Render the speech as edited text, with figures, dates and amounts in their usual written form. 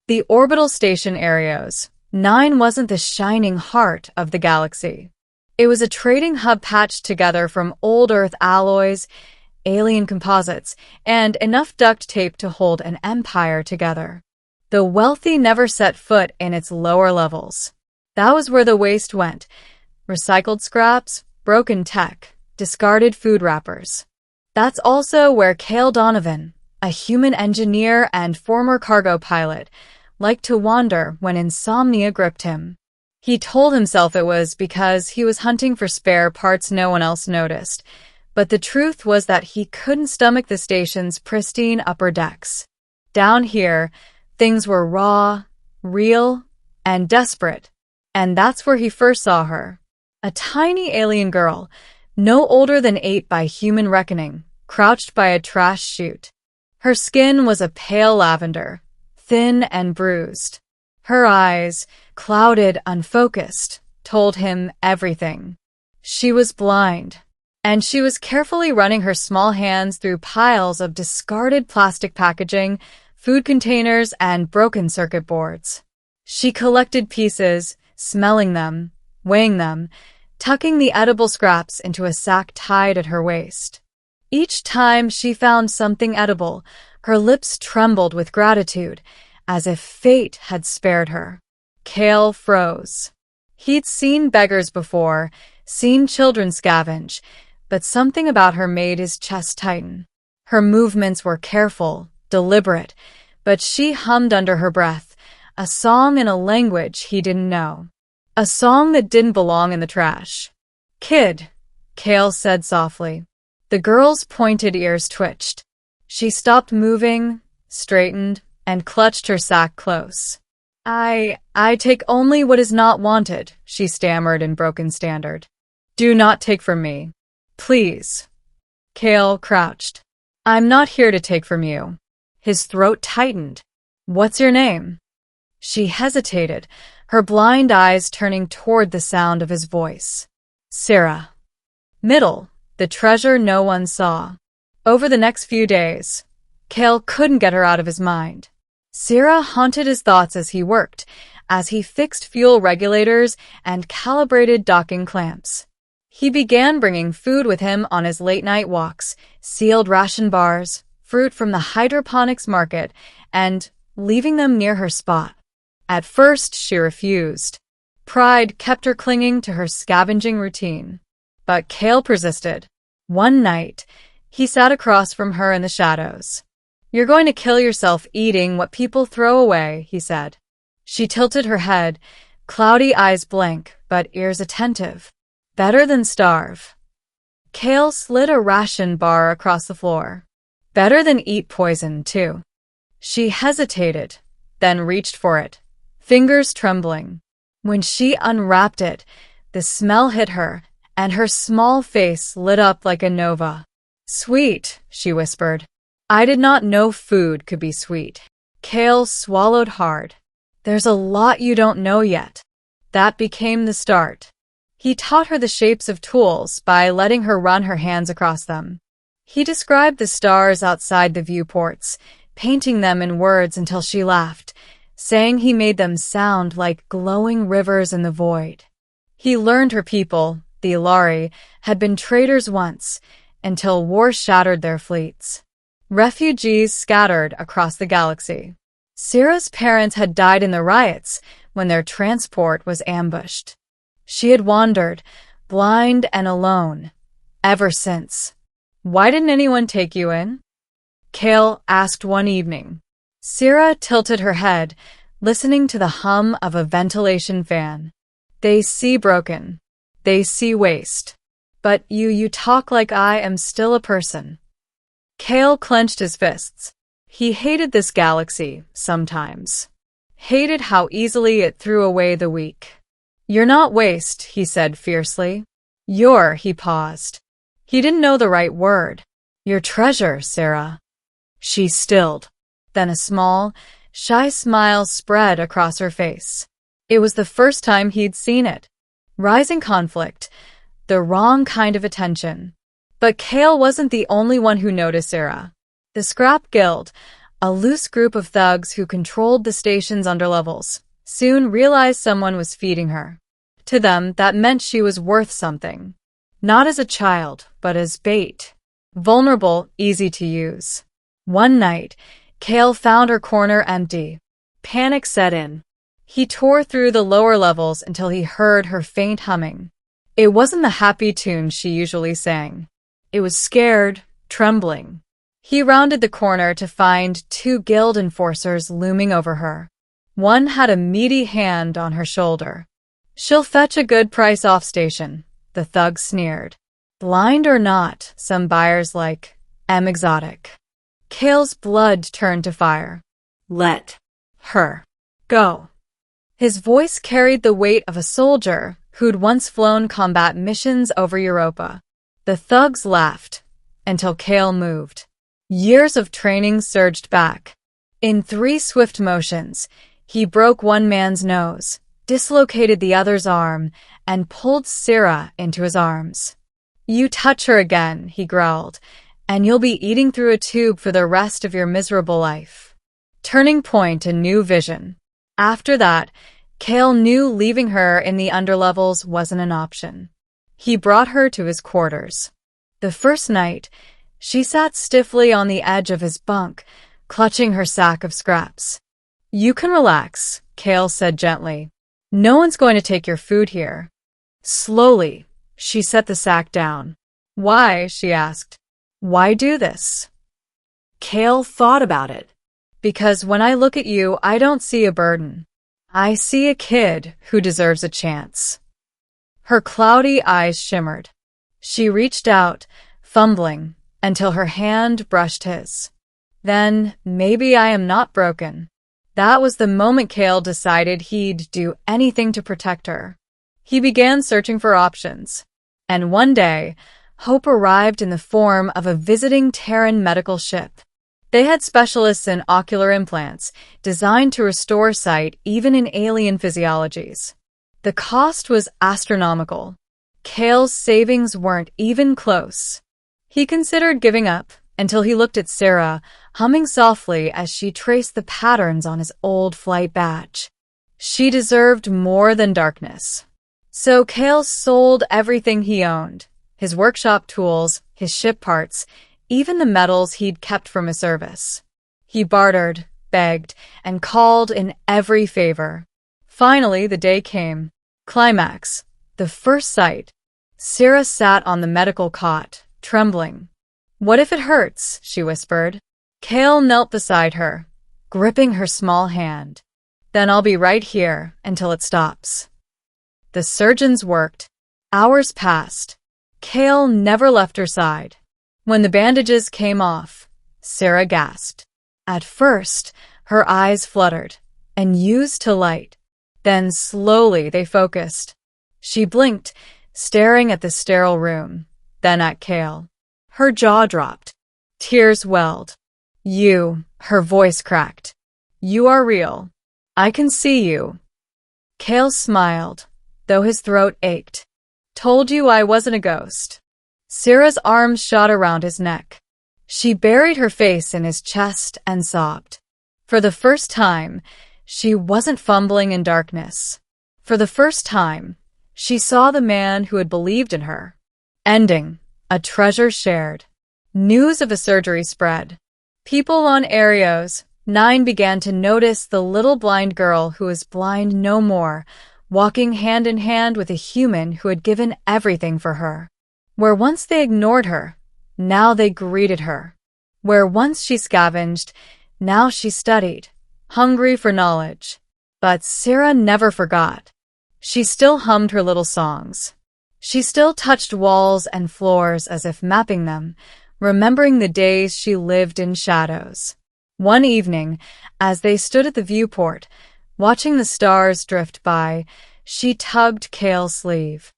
The orbital station Areos 9 wasn't the shining heart of the galaxy. It was a trading hub patched together from old Earth alloys, alien composites, and enough duct tape to hold an empire together. The wealthy never set foot in its lower levels. That was where the waste went. Recycled scraps, broken tech, discarded food wrappers. That's also where Cale Donovan, a human engineer and former cargo pilot, liked to wander when insomnia gripped him. He told himself it was because he was hunting for spare parts no one else noticed, but the truth was that he couldn't stomach the station's pristine upper decks. Down here, things were raw, real, and desperate, and that's where he first saw her. A tiny alien girl, no older than 8 by human reckoning, crouched by a trash chute. Her skin was a pale lavender, thin and bruised. Her eyes, clouded, unfocused, told him everything. She was blind, and she was carefully running her small hands through piles of discarded plastic packaging, food containers, and broken circuit boards. She collected pieces, smelling them, weighing them, tucking the edible scraps into a sack tied at her waist. Each time she found something edible, her lips trembled with gratitude, as if fate had spared her. Cale froze. He'd seen beggars before, seen children scavenge, but something about her made his chest tighten. Her movements were careful, deliberate, but she hummed under her breath, a song in a language he didn't know. A song that didn't belong in the trash. "Kid," Cale said softly. The girl's pointed ears twitched. She stopped moving, straightened, and clutched her sack close. I take only what is not wanted," she stammered in broken standard. "Do not take from me. Please." Cale crouched. "I'm not here to take from you." His throat tightened. "What's your name?" She hesitated, her blind eyes turning toward the sound of his voice. "Sarah." Middle, the treasure no one saw. Over the next few days, Cale couldn't get her out of his mind. Sarah haunted his thoughts as he worked, as he fixed fuel regulators and calibrated docking clamps. He began bringing food with him on his late-night walks, sealed ration bars, fruit from the hydroponics market, and leaving them near her spot. At first, she refused. Pride kept her clinging to her scavenging routine. But Cale persisted. One night, he sat across from her in the shadows. "You're going to kill yourself eating what people throw away," he said. She tilted her head, cloudy eyes blank, but ears attentive. "Better than starve." Cale slid a ration bar across the floor. "Better than eat poison, too." She hesitated, then reached for it, fingers trembling. When she unwrapped it, the smell hit her, and her small face lit up like a nova. "Sweet," she whispered. "I did not know food could be sweet." Cale swallowed hard. "There's a lot you don't know yet." That became the start. He taught her the shapes of tools by letting her run her hands across them. He described the stars outside the viewports, painting them in words until she laughed, saying he made them sound like glowing rivers in the void. He learned her people, the Ilari, had been traders once, until war shattered their fleets. Refugees scattered across the galaxy. Sarah's parents had died in the riots when their transport was ambushed. She had wandered, blind and alone, ever since. "Why didn't anyone take you in?" Cale asked one evening. Sarah tilted her head, listening to the hum of a ventilation fan. "They see broken. They see waste. But you talk like I am still a person." Cale clenched his fists. He hated this galaxy, sometimes. Hated how easily it threw away the weak. "You're not waste," he said fiercely. He paused. He didn't know the right word. "Your treasure, Sarah." She stilled. Then a small, shy smile spread across her face. It was the first time he'd seen it. Rising conflict, the wrong kind of attention. But Cale wasn't the only one who noticed Sarah. The Scrap Guild, A loose group of thugs who controlled the station's underlevels soon realized someone was feeding her. To them, that meant she was worth something. Not as a child, but as bait. Vulnerable, easy to use. One night, Kale found her corner empty. Panic set in. He tore through the lower levels until he heard her faint humming. It wasn't the happy tune she usually sang. It was scared, trembling. He rounded the corner to find two guild enforcers looming over her. One had a meaty hand on her shoulder. "She'll fetch a good price off station," the thug sneered. Blind or not, some buyers like exotic. Kale's blood turned to fire. "Let her go." His voice carried the weight of a soldier who'd once flown combat missions over Europa. The thugs laughed until Kale moved. Years of training surged back. In 3 swift motions, he broke one man's nose, dislocated the other's arm, and pulled Syrah into his arms. "You touch her again," he growled, "and you'll be eating through a tube for the rest of your miserable life." Turning point, a new vision. After that, Kale knew leaving her in the underlevels wasn't an option. He brought her to his quarters. The first night, she sat stiffly on the edge of his bunk, clutching her sack of scraps. "You can relax," Kale said gently. "No one's going to take your food here." Slowly, she set the sack down. "Why?" she asked. "Why do this?" Kale thought about it. "Because when I look at you, I don't see a burden. I see a kid who deserves a chance." Her cloudy eyes shimmered. She reached out, fumbling, until her hand brushed his. Then, maybe I am not broken. That was the moment Kale decided he'd do anything to protect her. He began searching for options. And one day, hope arrived in the form of a visiting Terran medical ship. They had specialists in ocular implants, designed to restore sight even in alien physiologies. The cost was astronomical. Kale's savings weren't even close. He considered giving up until he looked at Syrah, humming softly as she traced the patterns on his old flight badge. She deserved more than darkness. So Kale sold everything he owned, his workshop tools, his ship parts, even the medals he'd kept from his service. He bartered, begged, and called in every favor. Finally, the day came. Climax. The first sight. Syrah sat on the medical cot, trembling. "What if it hurts?" she whispered. Kale knelt beside her, gripping her small hand. "Then I'll be right here until it stops." The surgeons worked. Hours passed. Kale never left her side. When the bandages came off, Syrah gasped. At first, her eyes fluttered and used to light. Then slowly they focused. She blinked, staring at the sterile room, then at Kale. Her jaw dropped. Tears welled. "You," her voice cracked. "You are real. I can see you." Kale smiled, though his throat ached. "Told you I wasn't a ghost." Syrah's arms shot around his neck. She buried her face in his chest and sobbed. For the first time, she wasn't fumbling in darkness. For the first time, she saw the man who had believed in her. Ending. A treasure shared. News of a surgery spread. People on Arios 9 began to notice the little blind girl who was blind no more, walking hand in hand with a human who had given everything for her. Where once they ignored her, now they greeted her. Where once she scavenged, now she studied, hungry for knowledge. But Syrah never forgot. She still hummed her little songs. She still touched walls and floors as if mapping them, remembering the days she lived in shadows. One evening, as they stood at the viewport, watching the stars drift by, she tugged Kale's sleeve.